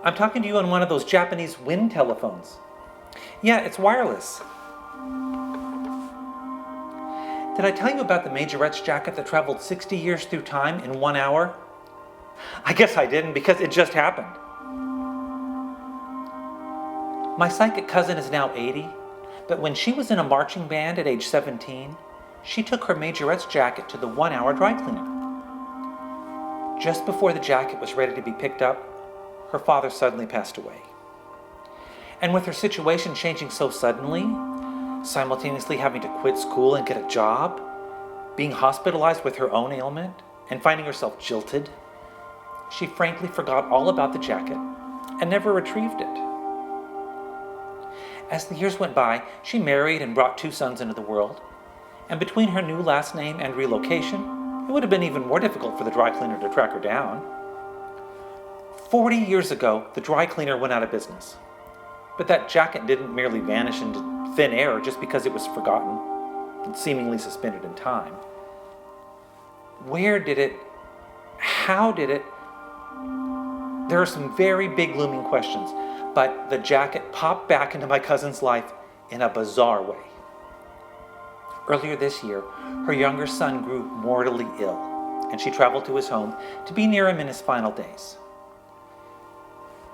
I'm talking to you on one of those Japanese wind telephones. Yeah, it's wireless. Did I tell you about the Majorette's jacket that traveled 60 years through time in 1 hour? I guess I didn't because it just happened. My psychic cousin is now 80, but when she was in a marching band at age 17, she took her Majorette's jacket to the 1 hour dry cleaner. Just before the jacket was ready to be picked up, her father suddenly passed away. And with her situation changing so suddenly, simultaneously having to quit school and get a job, being hospitalized with her own ailment, and finding herself jilted, she frankly forgot all about the jacket and never retrieved it. As the years went by, she married and brought 2 sons into the world, and between her new last name and relocation, it would have been even more difficult for the dry cleaner to track her down. 40 years ago, the dry cleaner went out of business. But that jacket didn't merely vanish into thin air just because it was forgotten and seemingly suspended in time. Where did it? How did it? There are some very big looming questions, but the jacket popped back into my cousin's life in a bizarre way. Earlier this year, her younger son grew mortally ill, and she traveled to his home to be near him in his final days.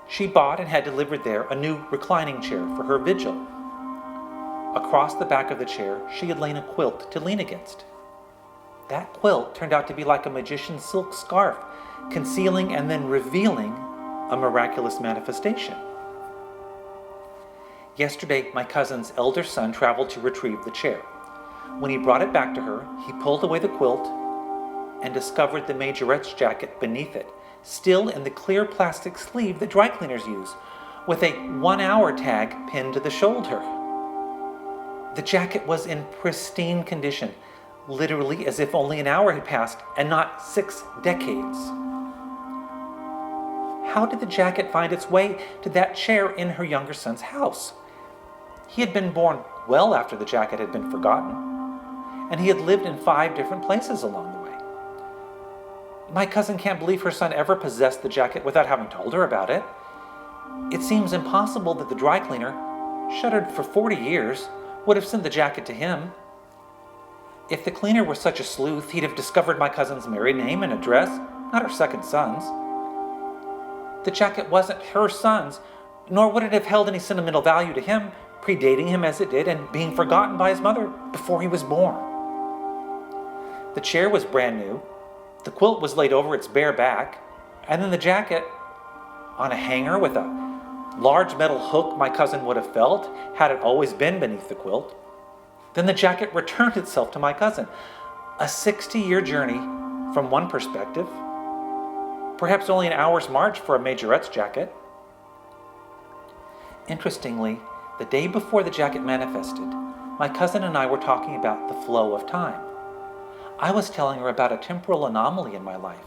She bought and had delivered there a new reclining chair for her vigil. Across the back of the chair, she had laid a quilt to lean against. That quilt turned out to be like a magician's silk scarf, concealing and then revealing a miraculous manifestation. Yesterday, my cousin's elder son traveled to retrieve the chair. When he brought it back to her, he pulled away the quilt and discovered the Majorette's jacket beneath it, still in the clear plastic sleeve that dry cleaners use, with a 1 hour tag pinned to the shoulder. The jacket was in pristine condition, literally as if only an hour had passed and not 6 decades. How did the jacket find its way to that chair in her younger son's house? He had been born well after the jacket had been forgotten, and he had lived in 5 different places along the way. My cousin can't believe her son ever possessed the jacket without having told her about it. It seems impossible that the dry cleaner, shuttered for 40 years, would have sent the jacket to him. If the cleaner were such a sleuth, he'd have discovered my cousin's married name and address, not her second son's. The jacket wasn't her son's, nor would it have held any sentimental value to him, predating him as it did and being forgotten by his mother before he was born. The chair was brand new, the quilt was laid over its bare back, and then the jacket, on a hanger with a large metal hook my cousin would have felt had it always been beneath the quilt. Then the jacket returned itself to my cousin. A 60-year journey from one perspective, perhaps only an hour's march for a Majorette's jacket. Interestingly, the day before the jacket manifested, my cousin and I were talking about the flow of time. I was telling her about a temporal anomaly in my life,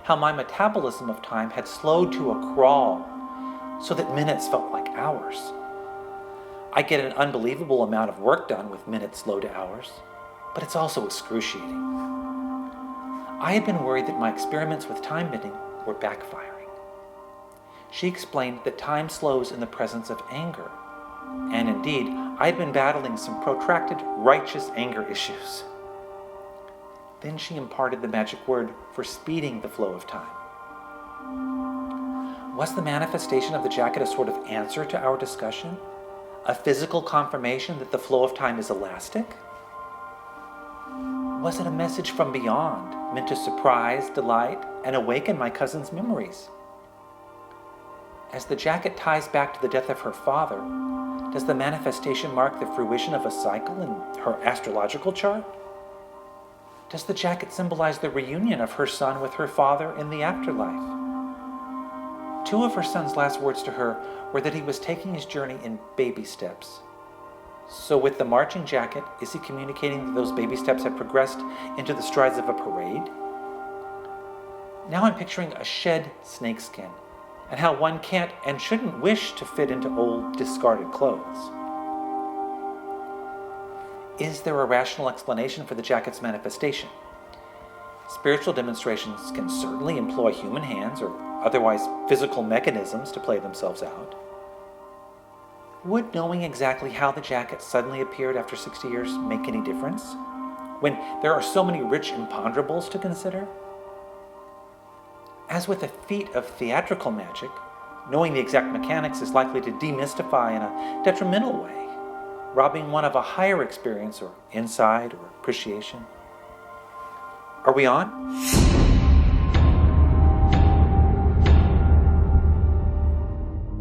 how my metabolism of time had slowed to a crawl, so that minutes felt like hours. I get an unbelievable amount of work done with minutes slow to hours, but it's also excruciating. I had been worried that my experiments with time bending were backfiring. She explained that time slows in the presence of anger, and indeed, I had been battling some protracted righteous anger issues. Then she imparted the magic word for speeding the flow of time. Was the manifestation of the jacket a sort of answer to our discussion? A physical confirmation that the flow of time is elastic? Was it a message from beyond, meant to surprise, delight, and awaken my cousin's memories? As the jacket ties back to the death of her father, does the manifestation mark the fruition of a cycle in her astrological chart? Does the jacket symbolize the reunion of her son with her father in the afterlife? 2 of her son's last words to her were that he was taking his journey in baby steps. So with the marching jacket, is he communicating that those baby steps have progressed into the strides of a parade? Now I'm picturing a shed snakeskin, and how one can't and shouldn't wish to fit into old, discarded clothes. Is there a rational explanation for the jacket's manifestation? Spiritual demonstrations can certainly employ human hands or otherwise physical mechanisms to play themselves out. Would knowing exactly how the jacket suddenly appeared after 60 years make any difference, when there are so many rich imponderables to consider? As with a feat of theatrical magic, knowing the exact mechanics is likely to demystify in a detrimental way, robbing one of a higher experience or insight or appreciation. Are we on?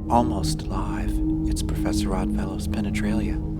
Almost live, it's Professor Oddfellow's Penetralia.